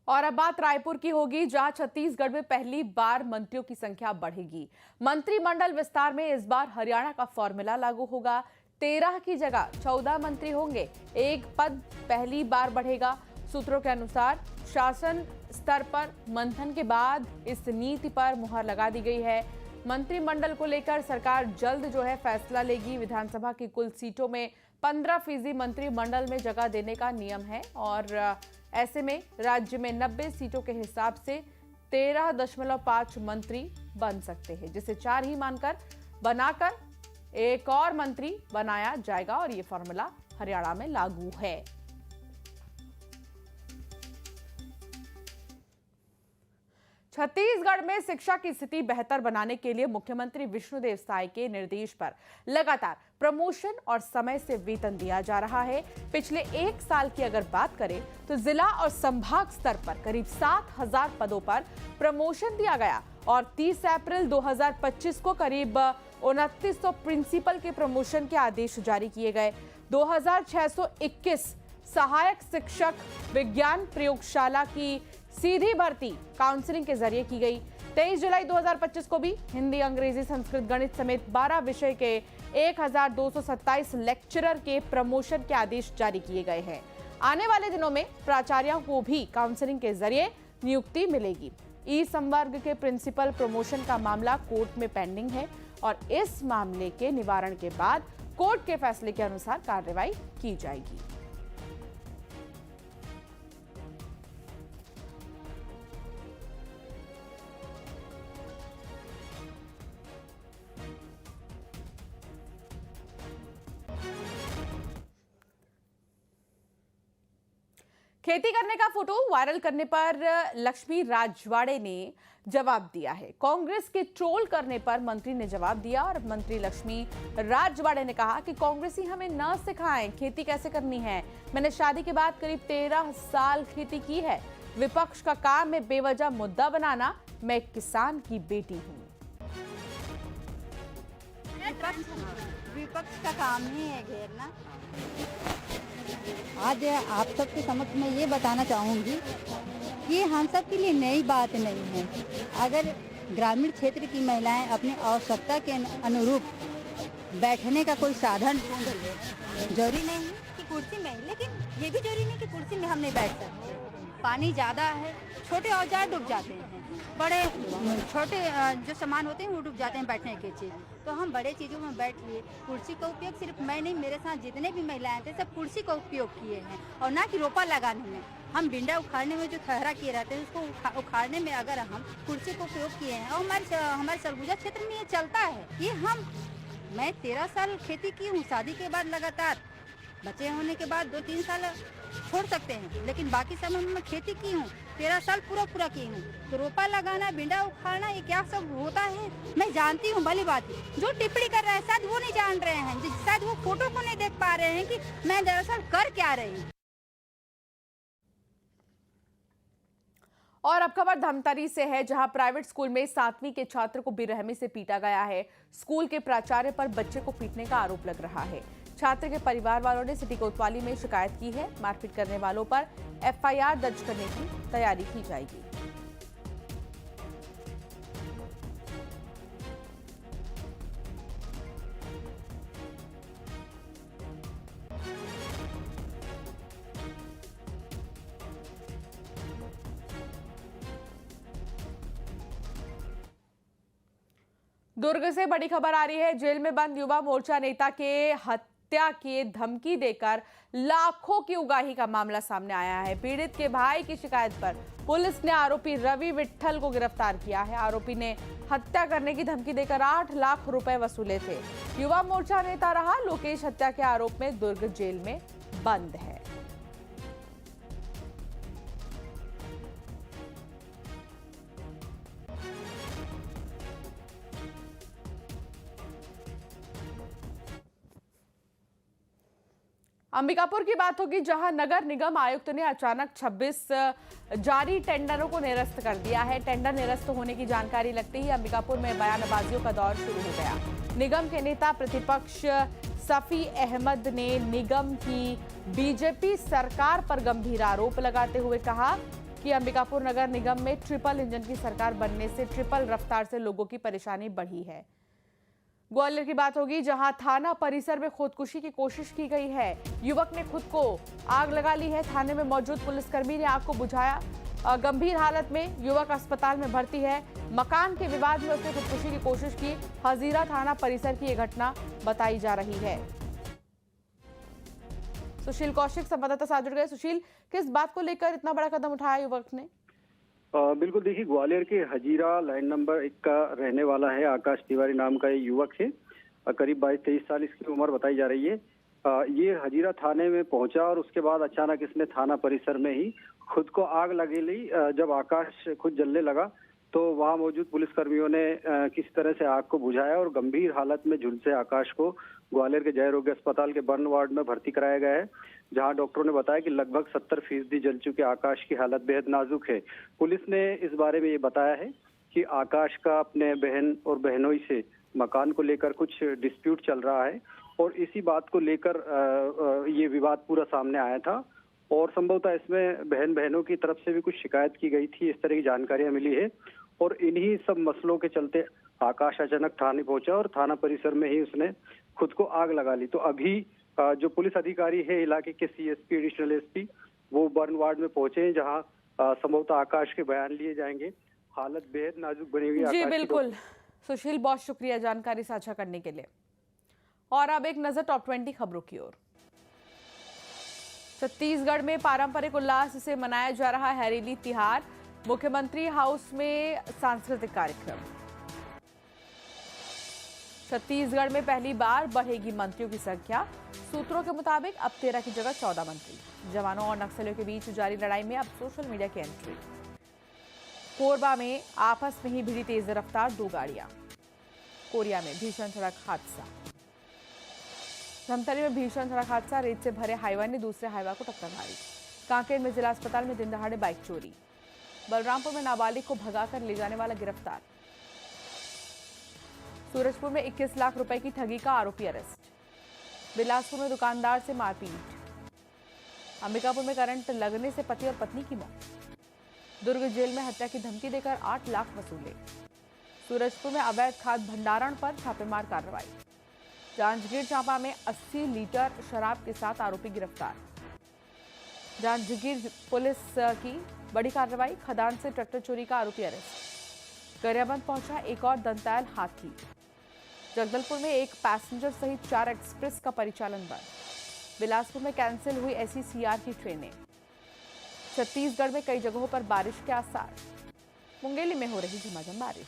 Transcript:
और अब बात रायपुर की होगी, जहां छत्तीसगढ़ में पहली बार मंत्रियों की संख्या बढ़ेगी। मंत्रिमंडल विस्तार में इस बार हरियाणा का फॉर्मूला लागू होगा। 13 की जगह 14 मंत्री होंगे। एक पद पहली बार बढ़ेगा। सूत्रों के अनुसार शासन स्तर पर मंथन के बाद इस नीति पर मुहर लगा दी गई है। मंत्रिमंडल को लेकर सरकार जल्द फैसला लेगी। विधानसभा की कुल सीटों में 15% मंत्रिमंडल में जगह देने का नियम है और ऐसे में राज्य में 90 सीटों के हिसाब से 13.5 मंत्री बन सकते हैं, जिसे 4 ही बनाकर एक और मंत्री बनाया जाएगा और ये फॉर्मूला हरियाणा में लागू है। छत्तीसगढ़ में शिक्षा की स्थिति बेहतर बनाने के लिए मुख्यमंत्री विष्णुदेव साय के निर्देश पर लगातार प्रमोशन और समय से वेतन दिया जा रहा है। पिछले 1 साल की अगर बात करें तो जिला और संभाग स्तर पर करीब 7,000 पदों पर प्रमोशन दिया गया और 30 अप्रैल 2025 को करीब 2900 प्रिंसिपल के प्रमोशन के आदेश जारी किए गए। 2621 सहायक शिक्षक विज्ञान प्रयोगशाला की सीधी भर्ती काउंसलिंग के जरिए की गई। 23 जुलाई 2025 को भी हिंदी, अंग्रेजी, संस्कृत, गणित समेत 12 विषय के 1227 लेक्चरर के प्रमोशन के आदेश जारी किए गए हैं। आने वाले दिनों में प्राचार्यों को भी काउंसलिंग के जरिए नियुक्ति मिलेगी। ई संवर्ग के प्रिंसिपल प्रमोशन का मामला कोर्ट में पेंडिंग है और इस मामले के निवारण के बाद कोर्ट के फैसले के अनुसार कार्रवाई की जाएगी। खेती करने का फोटो वायरल करने पर लक्ष्मी राजवाड़े ने जवाब दिया है। कांग्रेस के ट्रोल करने पर मंत्री ने जवाब दिया और मंत्री लक्ष्मी राजवाड़े ने कहा कि कांग्रेसी हमें न सिखाएं खेती कैसे करनी है। मैंने शादी के बाद करीब 13 साल खेती की है। विपक्ष का काम है बेवजह मुद्दा बनाना। मैं एक किसान की बेटी हूँ। विपक्ष का काम ही है घेरना। आज आप सबके समक्ष मैं ये बताना चाहूँगी कि हम सब के लिए नई बात नहीं है। अगर ग्रामीण क्षेत्र की महिलाएं अपनी आवश्यकता के अनुरूप बैठने का कोई साधन ढूंढ ले, जरूरी नहीं है कि कुर्सी में, लेकिन ये भी जरूरी नहीं कि कुर्सी में हम नहीं बैठ सकते। पानी ज़्यादा है, छोटे औजार डूब जाते हैं, बड़े छोटे जो सामान होते हैं वो डूब जाते हैं बैठने के चीज़। तो हम बड़े चीज़ों में बैठ लिए। कुर्सी का उपयोग सिर्फ मैं नहीं, मेरे साथ जितने भी महिलाएं थे सब कुर्सी का उपयोग किए हैं और ना कि रोपा लगाने में। हम बिंडा उखाड़ने में जो थहरा किए रहते हैं उसको उखाड़ने में अगर हम कुर्सी का उपयोग किए हैं और हमारे सरगुजा क्षेत्र में ये चलता है। ये मैं 13 साल खेती की हूँ। शादी के बाद लगातार, बच्चे होने के बाद 2-3 साल छोड़ सकते हैं, लेकिन बाकी समय में मैं खेती की हूँ। 13 साल पूरा की हूँ। तो रोपा लगाना, बिंडा उखाड़ना, ये क्या सब होता है मैं जानती हूँ। भली बात है। जो टिप्पणी कर रहे हैं शायद वो नहीं जान रहे हैं, शायद वो फोटो को नहीं देख पा रहे हैं कि मैं दरअसल कर क्या रही हूँ। और अब खबर धमतरी से है, जहां प्राइवेट स्कूल में 7वीं के छात्र को बेरहमी से पीटा गया है। स्कूल के प्राचार्य पर बच्चे को पीटने का आरोप लग रहा है। छात्र के परिवार वालों ने सिटी कोतवाली में शिकायत की है। मारपीट करने वालों पर एफआईआर दर्ज करने की तैयारी की जाएगी। दुर्ग से बड़ी खबर आ रही है। जेल में बंद युवा मोर्चा नेता के हत्या की धमकी देकर लाखों की उगाही का मामला सामने आया है। पीड़ित के भाई की शिकायत पर पुलिस ने आरोपी रवि विट्ठल को गिरफ्तार किया है। आरोपी ने हत्या करने की धमकी देकर 8 लाख रुपए वसूले थे। युवा मोर्चा नेता रहा लोकेश हत्या के आरोप में दुर्ग जेल में बंद है। अंबिकापुर की बात होगी, जहां नगर निगम आयुक्त ने अचानक 26 जारी टेंडरों को निरस्त कर दिया है। टेंडर निरस्त होने की जानकारी लगते ही अंबिकापुर में बयानबाजियों का दौर शुरू हो गया। निगम के नेता प्रतिपक्ष सफी अहमद ने निगम की बीजेपी सरकार पर गंभीर आरोप लगाते हुए कहा कि अंबिकापुर नगर निगम में ट्रिपल इंजन की सरकार बनने से ट्रिपल रफ्तार से लोगों की परेशानी बढ़ी है। ग्वालियर की बात होगी, जहां थाना परिसर में खुदकुशी की कोशिश की गई है। युवक ने खुद को आग लगा ली है। थाने में मौजूद पुलिसकर्मी ने आग को बुझाया। गंभीर हालत में युवक अस्पताल में भर्ती है। मकान के विवाद में उसने खुदकुशी की कोशिश की। हजीरा थाना परिसर की यह घटना बताई जा रही है। सुशील कौशिक संवाददाता साथ जुड़ गए। सुशील, किस बात को लेकर इतना बड़ा कदम उठाया युवक ने? बिल्कुल, देखिए, ग्वालियर के हजीरा लाइन नंबर 1 का रहने वाला है। आकाश तिवारी नाम का ये युवक है। करीब 22-23 साल इसकी उम्र बताई जा रही है। ये हजीरा थाने में पहुंचा और उसके बाद अचानक इसने थाना परिसर में ही खुद को आग लगा ली। जब आकाश खुद जलने लगा तो वहां मौजूद पुलिसकर्मियों ने किसी तरह से आग को बुझाया और गंभीर हालत में झुलसे आकाश को ग्वालियर के जय रोगी अस्पताल के बर्न वार्ड में भर्ती कराया गया है, जहां डॉक्टरों ने बताया कि लगभग 70% जल चुके आकाश की हालत बेहद नाजुक है। पुलिस ने इस बारे में ये बताया है कि आकाश का अपने बहन और बहनोई से मकान को लेकर कुछ डिस्प्यूट चल रहा है और इसी बात को लेकर ये विवाद पूरा सामने आया था और संभवतः इसमें बहन बहनों की तरफ से भी कुछ शिकायत की गई थी। इस तरह की जानकारियां मिली है और इन्हीं सब मसलों के चलते आकाश अचानक थाने पहुंचा और थाना परिसर में ही उसने खुद को आग लगा ली। तो अभी जो पुलिस अधिकारी है इलाके के सीएसपी, एडिशनल एसपी, वो बर्न वार्ड में पहुंचे हैं, जहां संभवतः आकाश के बयान लिए जाएंगे। हालत बेहद नाजुक बनी हुई है। जी बिल्कुल सुशील, बहुत शुक्रिया जानकारी साझा करने के लिए। और अब एक नजर टॉप 20 खबरों की ओर। छत्तीसगढ़ में पारंपरिक उल्लास से मनाया जा रहा है हरेली तिहार। मुख्यमंत्री हाउस में सांस्कृतिक कार्यक्रम। छत्तीसगढ़ में पहली बार बढ़ेगी मंत्रियों की संख्या। सूत्रों के मुताबिक अब 13 की जगह 14 मंत्री। जवानों और नक्सलियों के बीच जारी लड़ाई में अब सोशल मीडिया की एंट्री। कोरबा में आपस में ही भिड़ी तेज रफ्तार 2 गाड़ियां। कोरिया में भीषण सड़क हादसा। धमतरी में भीषण सड़क हादसा, रेत से भरे हाईवा ने दूसरे हाईवा को टक्कर मारी। कांकेर में जिला अस्पताल में दिन दहाड़े बाइक चोरी। बलरामपुर में नाबालिग को भगाकर ले जाने वाला गिरफ्तार। सूरजपुर में 21 लाख रुपए की ठगी का आरोपी अरेस्ट। बिलासपुर में दुकानदार से मारपीट। अंबिकापुर में करंट लगने से पति और पत्नी की मौत। दुर्ग जेल में हत्या की धमकी देकर 8 लाख वसूले। सूरजपुर में अवैध खाद भंडारण पर छापेमार कार्रवाई। जांजगीर चांपा में 80 लीटर शराब के साथ आरोपी गिरफ्तार। जांजगीर पुलिस की बड़ी कार्रवाई, खदान से ट्रैक्टर चोरी का आरोपी अरेस्ट। गरियाबंद पहुंचा एक और दंताल हाथी। जगदलपुर में एक पैसेंजर सहित 4 एक्सप्रेस का परिचालन बंद। बिलासपुर में कैंसिल हुई SECR की ट्रेनें। छत्तीसगढ़ में कई जगहों पर बारिश के आसार। मुंगेली में हो रही झमाझम बारिश।